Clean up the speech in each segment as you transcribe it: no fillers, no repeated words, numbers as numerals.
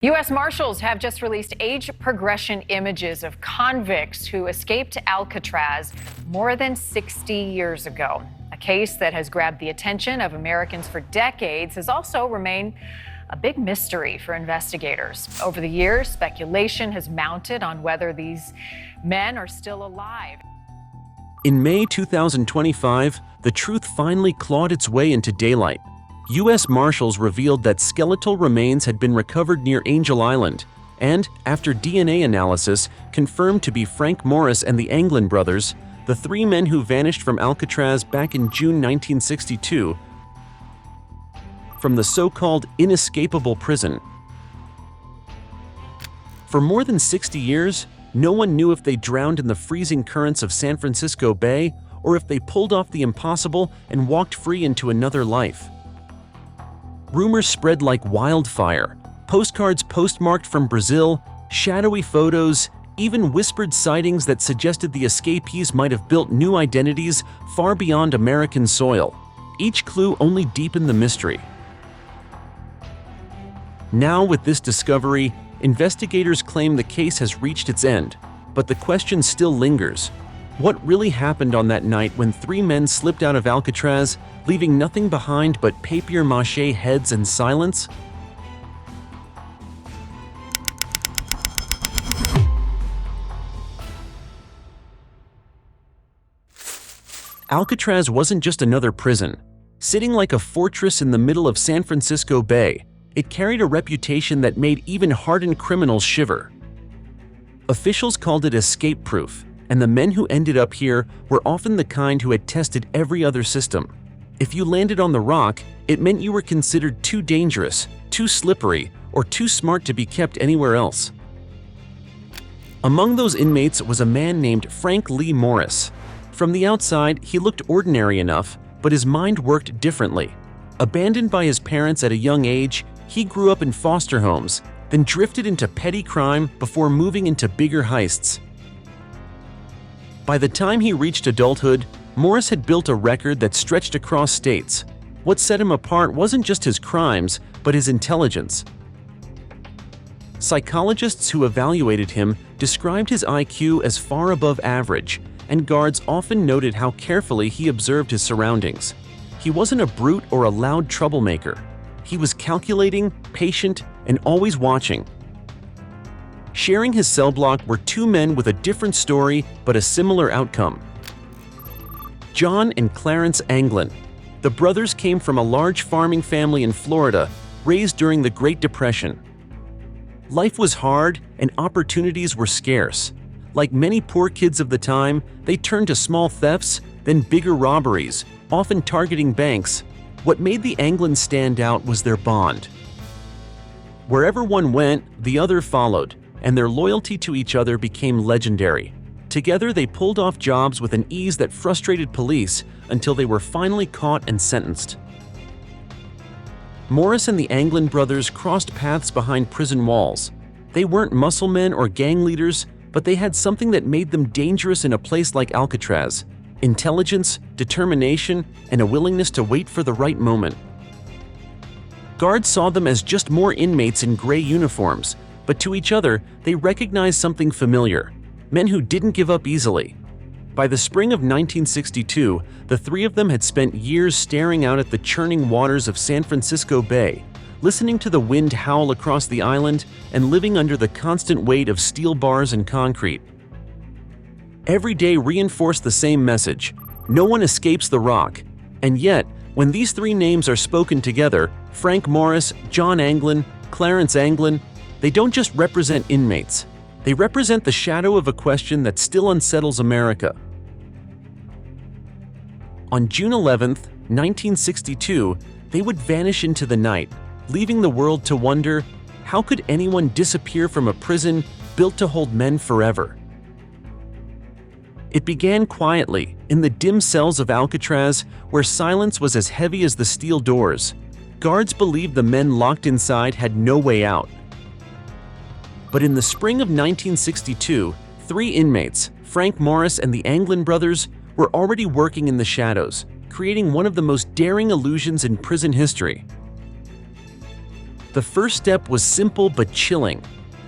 U.S. Marshals have just released age progression images of convicts who escaped Alcatraz more than 60 years ago. A case that has grabbed the attention of Americans for decades has also remained a big mystery for investigators. Over the years, speculation has mounted on whether these men are still alive. In May 2025, the truth finally clawed its way into daylight. U.S. Marshals revealed that skeletal remains had been recovered near Angel Island and, after DNA analysis, confirmed to be Frank Morris and the Anglin brothers, the three men who vanished from Alcatraz back in June 1962 from the so-called inescapable prison. For more than 60 years, no one knew if they drowned in the freezing currents of San Francisco Bay or if they pulled off the impossible and walked free into another life. Rumors spread like wildfire. Postcards postmarked from Brazil, shadowy photos, even whispered sightings that suggested the escapees might have built new identities far beyond American soil. Each clue only deepened the mystery. Now, with this discovery, investigators claim the case has reached its end, but the question still lingers. What really happened on that night when three men slipped out of Alcatraz, leaving nothing behind but papier-mâché heads and silence? Alcatraz wasn't just another prison. Sitting like a fortress in the middle of San Francisco Bay, it carried a reputation that made even hardened criminals shiver. Officials called it escape-proof, and the men who ended up here were often the kind who had tested every other system. If you landed on the rock, it meant you were considered too dangerous, too slippery, or too smart to be kept anywhere else. Among those inmates was a man named Frank Lee Morris. From the outside, he looked ordinary enough, but his mind worked differently. Abandoned by his parents at a young age, he grew up in foster homes, then drifted into petty crime before moving into bigger heists. By the time he reached adulthood, Morris had built a record that stretched across states. What set him apart wasn't just his crimes, but his intelligence. Psychologists who evaluated him described his IQ as far above average, and guards often noted how carefully he observed his surroundings. He wasn't a brute or a loud troublemaker. He was calculating, patient, and always watching. Sharing his cell block were two men with a different story but a similar outcome. John and Clarence Anglin. The brothers came from a large farming family in Florida, raised during the Great Depression. Life was hard and opportunities were scarce. Like many poor kids of the time, they turned to small thefts, then bigger robberies, often targeting banks. What made the Anglins stand out was their bond. Wherever one went, the other followed, and their loyalty to each other became legendary. Together, they pulled off jobs with an ease that frustrated police until they were finally caught and sentenced. Morris and the Anglin brothers crossed paths behind prison walls. They weren't muscle men or gang leaders, but they had something that made them dangerous in a place like Alcatraz: intelligence, determination, and a willingness to wait for the right moment. Guards saw them as just more inmates in gray uniforms, but to each other, they recognized something familiar: men who didn't give up easily. By the spring of 1962, the three of them had spent years staring out at the churning waters of San Francisco Bay, listening to the wind howl across the island and living under the constant weight of steel bars and concrete. Every day reinforced the same message: no one escapes the rock. And yet, when these three names are spoken together, Frank Morris, John Anglin, Clarence Anglin, they don't just represent inmates. They represent the shadow of a question that still unsettles America. On June 11, 1962, they would vanish into the night, leaving the world to wonder, how could anyone disappear from a prison built to hold men forever? It began quietly, in the dim cells of Alcatraz, where silence was as heavy as the steel doors. Guards believed the men locked inside had no way out. But in the spring of 1962, three inmates, Frank Morris and the Anglin brothers, were already working in the shadows, creating one of the most daring illusions in prison history. The first step was simple but chilling.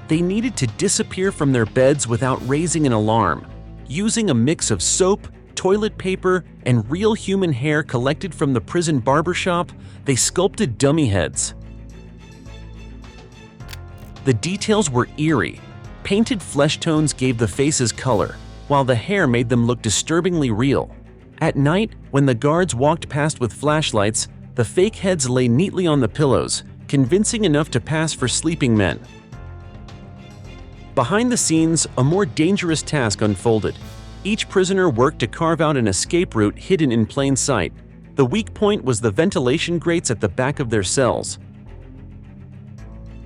They needed to disappear from their beds without raising an alarm. Using a mix of soap, toilet paper, and real human hair collected from the prison barbershop, they sculpted dummy heads. The details were eerie. Painted flesh tones gave the faces color, while the hair made them look disturbingly real. At night, when the guards walked past with flashlights, the fake heads lay neatly on the pillows, convincing enough to pass for sleeping men. Behind the scenes, a more dangerous task unfolded. Each prisoner worked to carve out an escape route hidden in plain sight. The weak point was the ventilation grates at the back of their cells.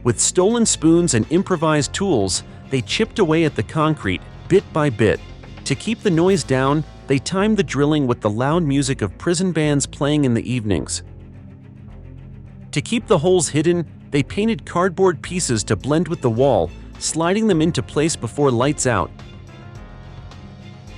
With stolen spoons and improvised tools, they chipped away at the concrete, bit by bit. To keep the noise down, they timed the drilling with the loud music of prison bands playing in the evenings. To keep the holes hidden, they painted cardboard pieces to blend with the wall, sliding them into place before lights out.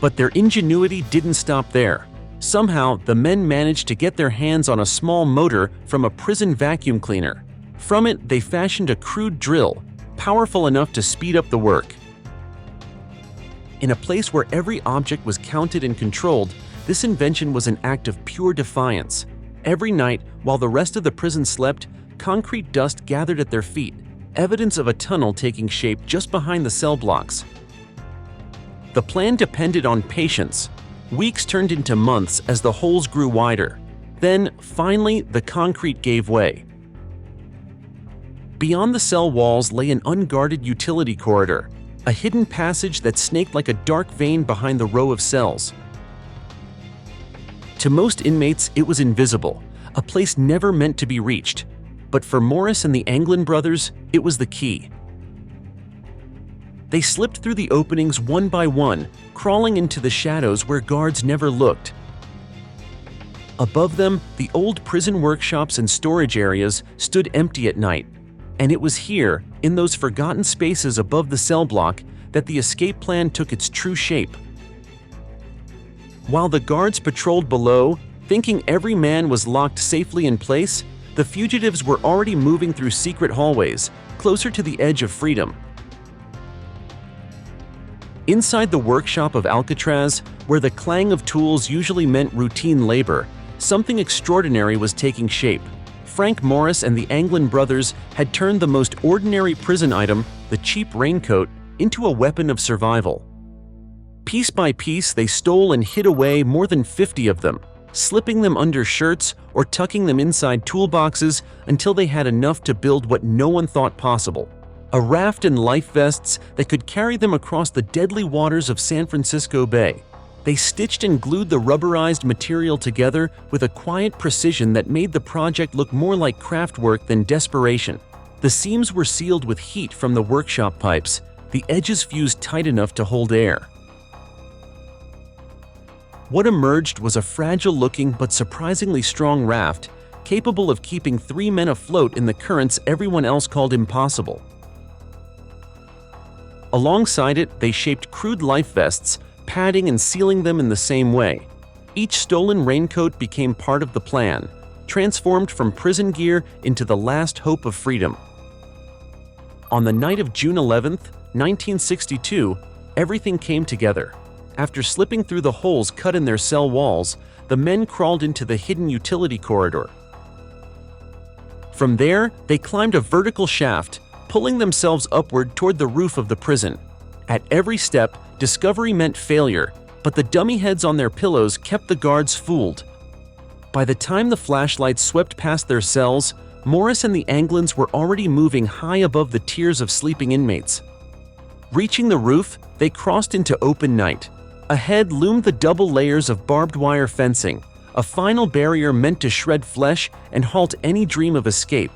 But their ingenuity didn't stop there. Somehow, the men managed to get their hands on a small motor from a prison vacuum cleaner. From it, they fashioned a crude drill, powerful enough to speed up the work. In a place where every object was counted and controlled, this invention was an act of pure defiance. Every night, while the rest of the prison slept, concrete dust gathered at their feet, evidence of a tunnel taking shape just behind the cell blocks. The plan depended on patience. Weeks turned into months as the holes grew wider. Then, finally, the concrete gave way. Beyond the cell walls lay an unguarded utility corridor, a hidden passage that snaked like a dark vein behind the row of cells. To most inmates, it was invisible, a place never meant to be reached. But for Morris and the Anglin brothers, it was the key. They slipped through the openings one by one, crawling into the shadows where guards never looked. Above them, the old prison workshops and storage areas stood empty at night. And it was here, in those forgotten spaces above the cell block, that the escape plan took its true shape. While the guards patrolled below, thinking every man was locked safely in place, the fugitives were already moving through secret hallways, closer to the edge of freedom. Inside the workshop of Alcatraz, where the clang of tools usually meant routine labor, something extraordinary was taking shape. Frank Morris and the Anglin brothers had turned the most ordinary prison item, the cheap raincoat, into a weapon of survival. Piece by piece, they stole and hid away more than 50 of them, slipping them under shirts or tucking them inside toolboxes until they had enough to build what no one thought possible: a raft and life vests that could carry them across the deadly waters of San Francisco Bay. They stitched and glued the rubberized material together with a quiet precision that made the project look more like craft work than desperation. The seams were sealed with heat from the workshop pipes, the edges fused tight enough to hold air. What emerged was a fragile-looking but surprisingly strong raft, capable of keeping 3 men afloat in the currents everyone else called impossible. Alongside it, they shaped crude life vests, padding and sealing them in the same way. Each stolen raincoat became part of the plan, transformed from prison gear into the last hope of freedom. On the night of June 11, 1962, everything came together. After slipping through the holes cut in their cell walls, the men crawled into the hidden utility corridor. From there, they climbed a vertical shaft, pulling themselves upward toward the roof of the prison. At every step, discovery meant failure, but the dummy heads on their pillows kept the guards fooled. By the time the flashlights swept past their cells, Morris and the Anglins were already moving high above the tiers of sleeping inmates. Reaching the roof, they crossed into open night. Ahead loomed the double layers of barbed wire fencing, a final barrier meant to shred flesh and halt any dream of escape.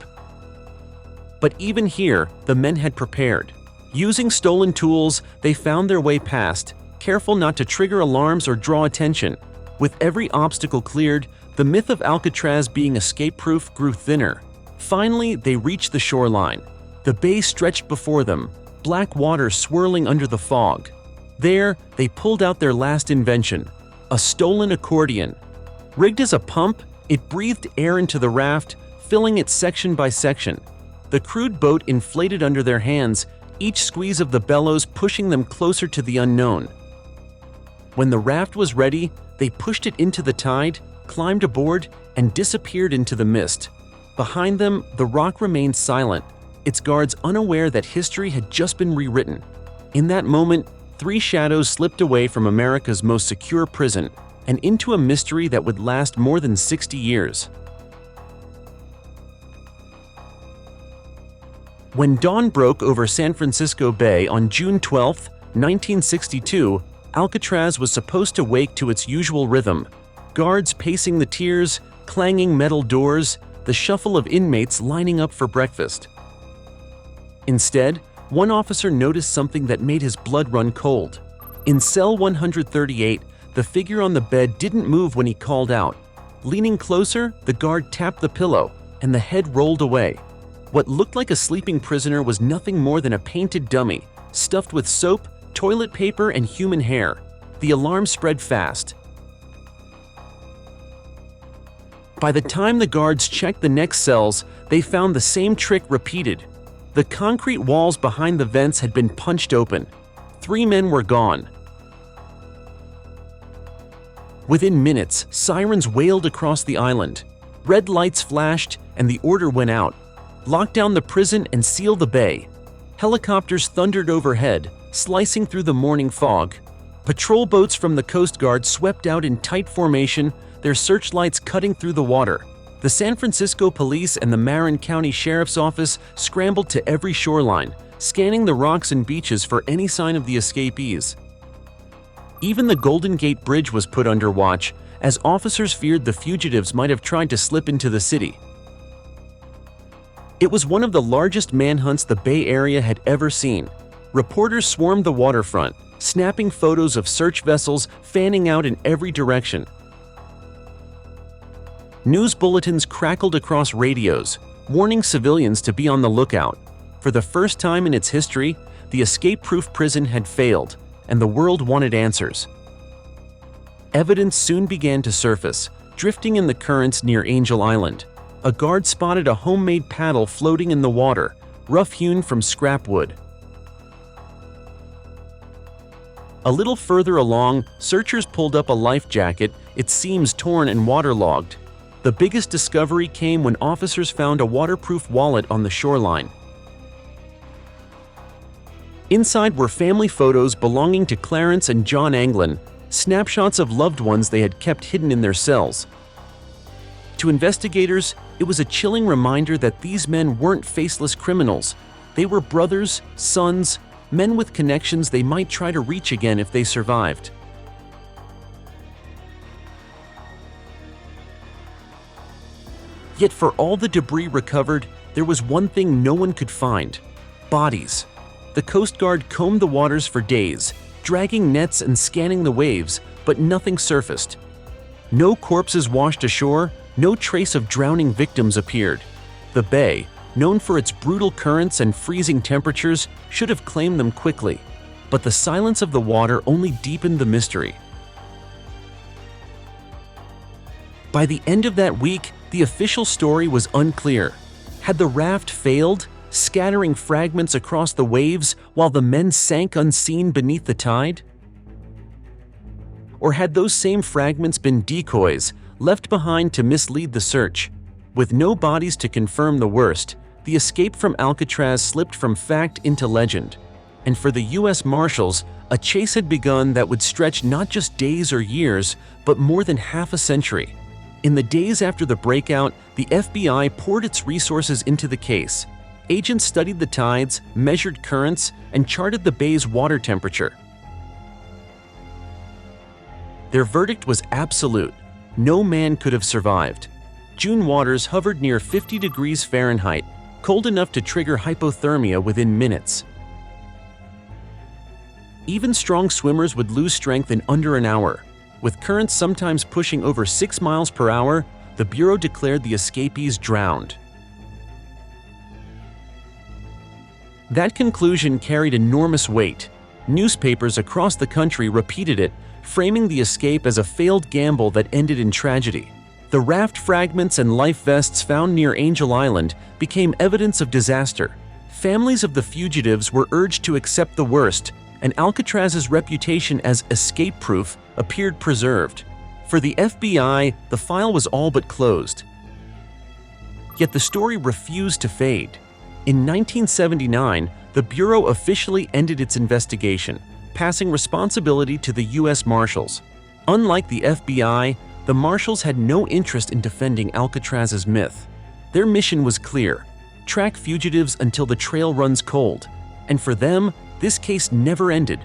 But even here, the men had prepared. Using stolen tools, they found their way past, careful not to trigger alarms or draw attention. With every obstacle cleared, the myth of Alcatraz being escape-proof grew thinner. Finally, they reached the shoreline. The bay stretched before them, black water swirling under the fog. There, they pulled out their last invention, a stolen accordion. Rigged as a pump, it breathed air into the raft, filling it section by section. The crude boat inflated under their hands, each squeeze of the bellows pushing them closer to the unknown. When the raft was ready, they pushed it into the tide, climbed aboard, and disappeared into the mist. Behind them, the rock remained silent, its guards unaware that history had just been rewritten. In that moment, three shadows slipped away from America's most secure prison and into a mystery that would last more than 60 years. When dawn broke over San Francisco Bay on June 12, 1962, Alcatraz was supposed to wake to its usual rhythm: guards pacing the tiers, clanging metal doors, the shuffle of inmates lining up for breakfast. Instead, one officer noticed something that made his blood run cold. In cell 138, the figure on the bed didn't move when he called out. Leaning closer, the guard tapped the pillow, and the head rolled away. What looked like a sleeping prisoner was nothing more than a painted dummy, stuffed with soap, toilet paper, and human hair. The alarm spread fast. By the time the guards checked the next cells, they found the same trick repeated. The concrete walls behind the vents had been punched open. 3 men were gone. Within minutes, sirens wailed across the island. Red lights flashed, and the order went out: lock down the prison and seal the bay. Helicopters thundered overhead, slicing through the morning fog. Patrol boats from the Coast Guard swept out in tight formation, their searchlights cutting through the water. The San Francisco Police and the Marin County Sheriff's Office scrambled to every shoreline, scanning the rocks and beaches for any sign of the escapees. Even the Golden Gate Bridge was put under watch, as officers feared the fugitives might have tried to slip into the city. It was one of the largest manhunts the Bay Area had ever seen. Reporters swarmed the waterfront, snapping photos of search vessels fanning out in every direction. News bulletins crackled across radios, warning civilians to be on the lookout. For the first time in its history, the escape-proof prison had failed, and the world wanted answers. Evidence soon began to surface, drifting in the currents near Angel Island. A guard spotted a homemade paddle floating in the water, rough-hewn from scrap wood. A little further along, searchers pulled up a life jacket, its seams torn and waterlogged. The biggest discovery came when officers found a waterproof wallet on the shoreline. Inside were family photos belonging to Clarence and John Anglin, snapshots of loved ones they had kept hidden in their cells. To investigators, it was a chilling reminder that these men weren't faceless criminals. They were brothers, sons, men with connections they might try to reach again if they survived. Yet for all the debris recovered, there was one thing no one could find: bodies. The Coast Guard combed the waters for days, dragging nets and scanning the waves, but nothing surfaced. No corpses washed ashore, no trace of drowning victims appeared. The bay, known for its brutal currents and freezing temperatures, should have claimed them quickly. But the silence of the water only deepened the mystery. By the end of that week, the official story was unclear. Had the raft failed, scattering fragments across the waves while the men sank unseen beneath the tide? Or had those same fragments been decoys, left behind to mislead the search? With no bodies to confirm the worst, the escape from Alcatraz slipped from fact into legend. And for the U.S. Marshals, a chase had begun that would stretch not just days or years, but more than half a century. In the days after the breakout, the FBI poured its resources into the case. Agents studied the tides, measured currents, and charted the bay's water temperature. Their verdict was absolute. No man could have survived. June waters hovered near 50 degrees Fahrenheit, cold enough to trigger hypothermia within minutes. Even strong swimmers would lose strength in under an hour. With currents sometimes pushing over 6 miles per hour, the Bureau declared the escapees drowned. That conclusion carried enormous weight. Newspapers across the country repeated it, framing the escape as a failed gamble that ended in tragedy. The raft fragments and life vests found near Angel Island became evidence of disaster. Families of the fugitives were urged to accept the worst, and Alcatraz's reputation as escape-proof appeared preserved. For the FBI, the file was all but closed. Yet the story refused to fade. In 1979, the Bureau officially ended its investigation, passing responsibility to the U.S. Marshals. Unlike the FBI, the Marshals had no interest in defending Alcatraz's myth. Their mission was clear: track fugitives until the trail runs cold. And for them, this case never ended.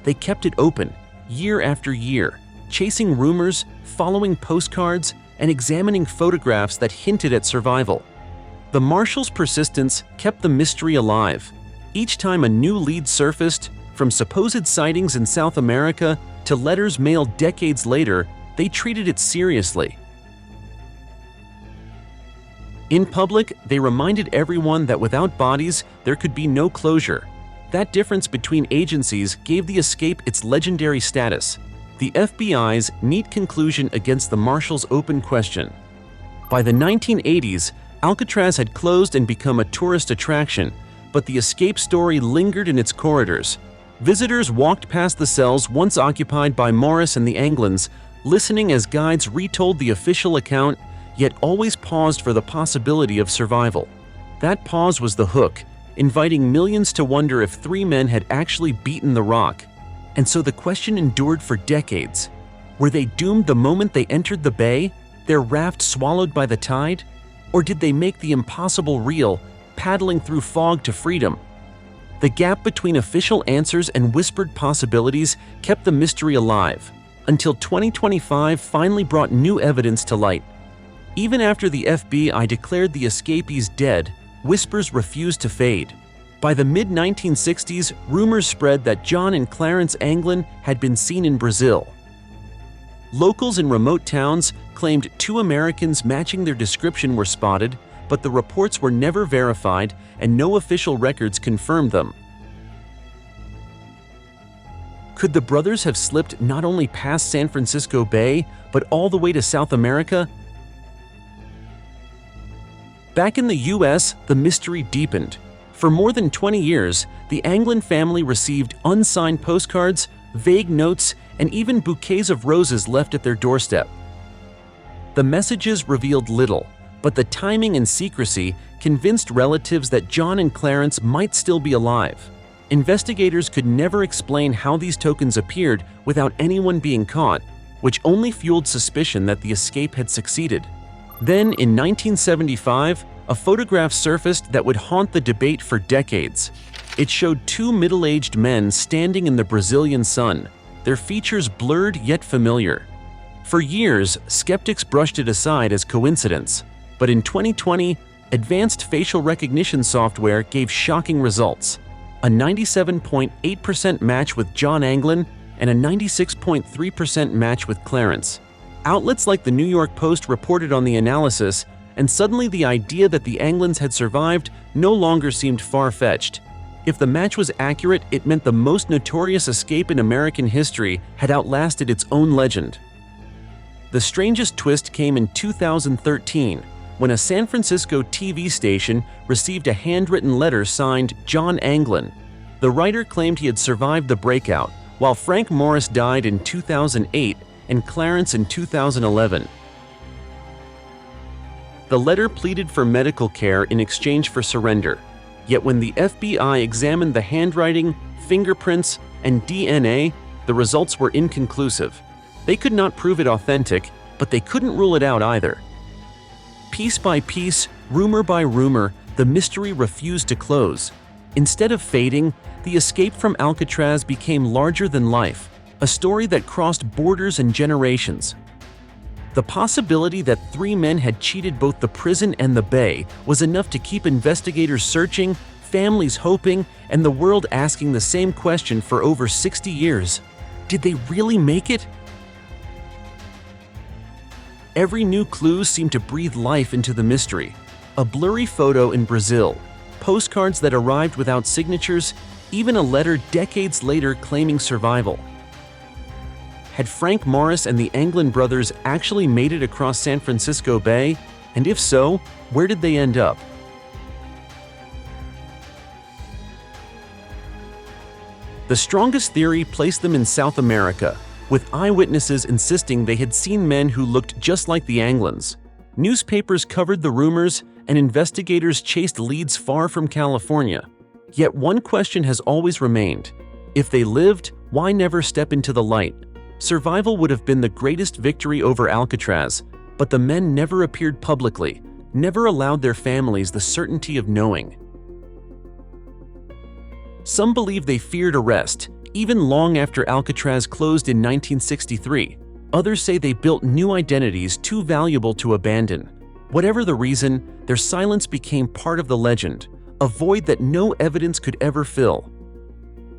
They kept it open, year after year, chasing rumors, following postcards, and examining photographs that hinted at survival. The Marshals' persistence kept the mystery alive. Each time a new lead surfaced, from supposed sightings in South America to letters mailed decades later, they treated it seriously. In public, they reminded everyone that without bodies, there could be no closure. That difference between agencies gave the escape its legendary status. The FBI's neat conclusion against the Marshals' open question. By the 1980s, Alcatraz had closed and become a tourist attraction, but the escape story lingered in its corridors. Visitors walked past the cells once occupied by Morris and the Anglins, listening as guides retold the official account, yet always paused for the possibility of survival. That pause was the hook, inviting millions to wonder if three men had actually beaten the rock. And so the question endured for decades. Were they doomed the moment they entered the bay, their raft swallowed by the tide? Or did they make the impossible real, paddling through fog to freedom? The gap between official answers and whispered possibilities kept the mystery alive, until 2025 finally brought new evidence to light. Even after the FBI declared the escapees dead, whispers refused to fade. By the mid-1960s, rumors spread that John and Clarence Anglin had been seen in Brazil. Locals in remote towns claimed two Americans matching their description were spotted, but the reports were never verified and no official records confirmed them. Could the brothers have slipped not only past San Francisco Bay, but all the way to South America? Back in the U.S., the mystery deepened. For more than 20 years, the Anglin family received unsigned postcards, vague notes, and even bouquets of roses left at their doorstep. The messages revealed little, but the timing and secrecy convinced relatives that John and Clarence might still be alive. Investigators could never explain how these tokens appeared without anyone being caught, which only fueled suspicion that the escape had succeeded. Then, in 1975, a photograph surfaced that would haunt the debate for decades. It showed two middle-aged men standing in the Brazilian sun, their features blurred yet familiar. For years, skeptics brushed it aside as coincidence, but in 2020, advanced facial recognition software gave shocking results: a 97.8% match with John Anglin and a 96.3% match with Clarence. Outlets like the New York Post reported on the analysis, and suddenly the idea that the Anglins had survived no longer seemed far-fetched. If the match was accurate, it meant the most notorious escape in American history had outlasted its own legend. The strangest twist came in 2013, when a San Francisco TV station received a handwritten letter signed John Anglin. The writer claimed he had survived the breakout, while Frank Morris died in 2008 and Clarence in 2011. The letter pleaded for medical care in exchange for surrender. Yet when the FBI examined the handwriting, fingerprints, and DNA, the results were inconclusive. They could not prove it authentic, but they couldn't rule it out either. Piece by piece, rumor by rumor, the mystery refused to close. Instead of fading, the escape from Alcatraz became larger than life, a story that crossed borders and generations. The possibility that three men had cheated both the prison and the bay was enough to keep investigators searching, families hoping, and the world asking the same question for over 60 years. Did they really make it? Every new clue seemed to breathe life into the mystery. A blurry photo in Brazil, postcards that arrived without signatures, even a letter decades later claiming survival. Had Frank Morris and the Anglin brothers actually made it across San Francisco Bay? And if so, where did they end up? The strongest theory placed them in South America, with eyewitnesses insisting they had seen men who looked just like the Anglins. Newspapers covered the rumors, and investigators chased leads far from California. Yet one question has always remained. If they lived, why never step into the light? Survival would have been the greatest victory over Alcatraz, but the men never appeared publicly, never allowed their families the certainty of knowing. Some believe they feared arrest, even long after Alcatraz closed in 1963. Others say they built new identities too valuable to abandon. Whatever the reason, their silence became part of the legend, a void that no evidence could ever fill.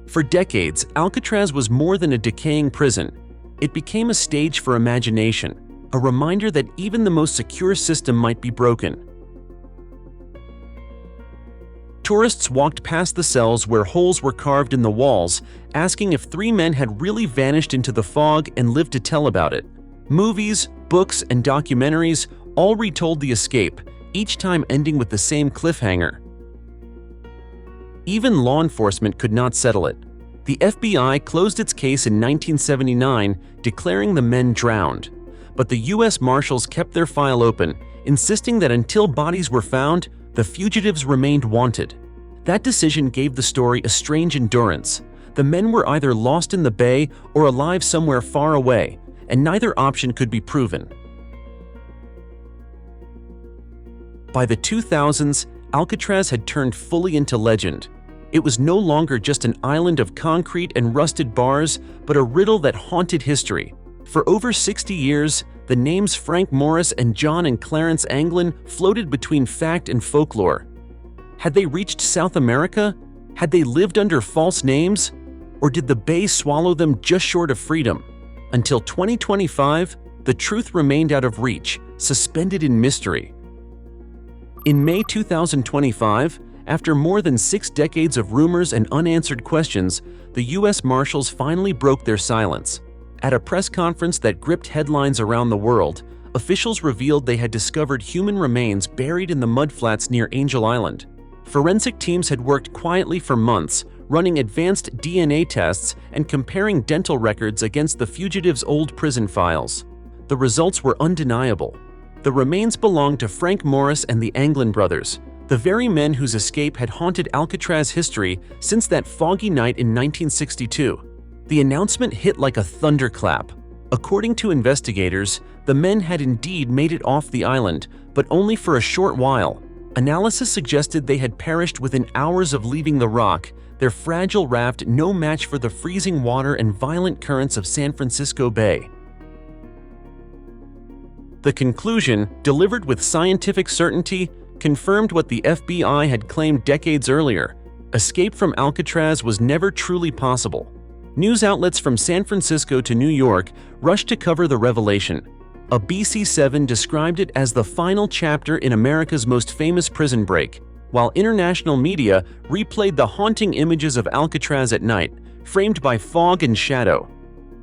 For decades, Alcatraz was more than a decaying prison. It became a stage for imagination, a reminder that even the most secure system might be broken. Tourists walked past the cells where holes were carved in the walls, asking if three men had really vanished into the fog and lived to tell about it. Movies, books, and documentaries all retold the escape, each time ending with the same cliffhanger. Even law enforcement could not settle it. The FBI closed its case in 1979, declaring the men drowned. But the U.S. Marshals kept their file open, insisting that until bodies were found, the fugitives remained wanted. That decision gave the story a strange endurance. The men were either lost in the bay or alive somewhere far away, and neither option could be proven. By the 2000s, Alcatraz had turned fully into legend. It was no longer just an island of concrete and rusted bars, but a riddle that haunted history. For over 60 years, the names Frank Morris and John and Clarence Anglin floated between fact and folklore. Had they reached South America? Had they lived under false names? Or did the bay swallow them just short of freedom? Until 2025, the truth remained out of reach, suspended in mystery. In May 2025, after more than 6 decades of rumors and unanswered questions, the U.S. Marshals finally broke their silence. At a press conference that gripped headlines around the world, officials revealed they had discovered human remains buried in the mudflats near Angel Island. Forensic teams had worked quietly for months, running advanced DNA tests and comparing dental records against the fugitives' old prison files. The results were undeniable. The remains belonged to Frank Morris and the Anglin brothers, the very men whose escape had haunted Alcatraz history since that foggy night in 1962. The announcement hit like a thunderclap. According to investigators, the men had indeed made it off the island, but only for a short while. Analysis suggested they had perished within hours of leaving the rock, their fragile raft no match for the freezing water and violent currents of San Francisco Bay. The conclusion, delivered with scientific certainty, confirmed what the FBI had claimed decades earlier: escape from Alcatraz was never truly possible. News outlets from San Francisco to New York rushed to cover the revelation. A BC7 described it as the final chapter in America's most famous prison break, while international media replayed the haunting images of Alcatraz at night, framed by fog and shadow.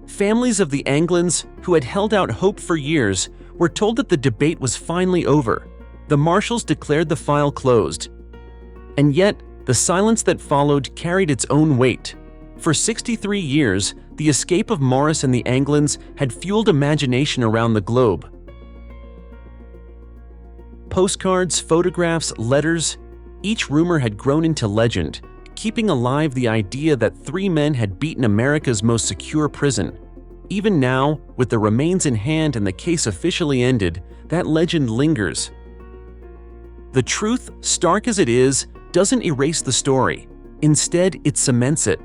Families of the Anglins, who had held out hope for years, were told that the debate was finally over. The Marshals declared the file closed. And yet, the silence that followed carried its own weight. For 63 years, the escape of Morris and the Anglins had fueled imagination around the globe. Postcards, photographs, letters, each rumor had grown into legend, keeping alive the idea that 3 men had beaten America's most secure prison. Even now, with the remains in hand and the case officially ended, that legend lingers. The truth, stark as it is, doesn't erase the story. Instead, it cements it.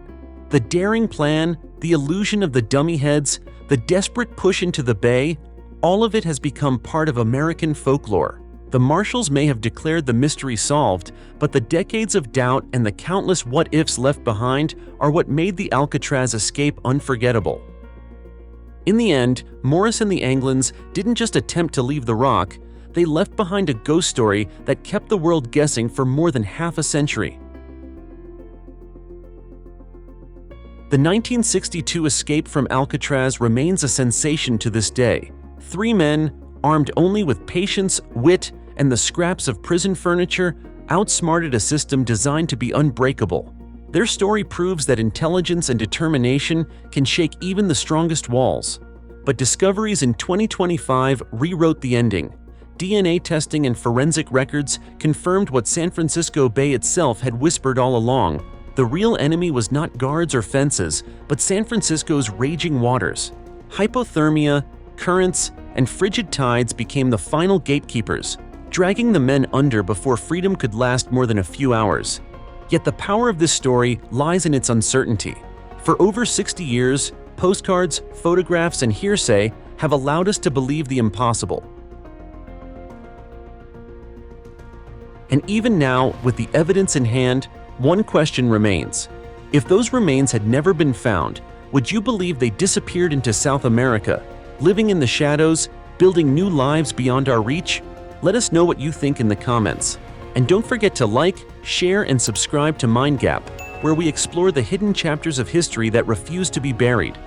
The daring plan, the illusion of the dummy heads, the desperate push into the bay, all of it has become part of American folklore. The Marshals may have declared the mystery solved, but the decades of doubt and the countless what-ifs left behind are what made the Alcatraz escape unforgettable. In the end, Morris and the Anglins didn't just attempt to leave the rock, they left behind a ghost story that kept the world guessing for more than half a century. The 1962 escape from Alcatraz remains a sensation to this day. 3 men, armed only with patience, wit, and the scraps of prison furniture, outsmarted a system designed to be unbreakable. Their story proves that intelligence and determination can shake even the strongest walls. But discoveries in 2025 rewrote the ending. DNA testing and forensic records confirmed what San Francisco Bay itself had whispered all along. The real enemy was not guards or fences, but San Francisco's raging waters. Hypothermia, currents, and frigid tides became the final gatekeepers, dragging the men under before freedom could last more than a few hours. Yet the power of this story lies in its uncertainty. For over 60 years, postcards, photographs, and hearsay have allowed us to believe the impossible. And even now, with the evidence in hand, one question remains. If those remains had never been found, would you believe they disappeared into South America, living in the shadows, building new lives beyond our reach? Let us know what you think in the comments. And don't forget to like, share, and subscribe to Mind Gap, where we explore the hidden chapters of history that refuse to be buried.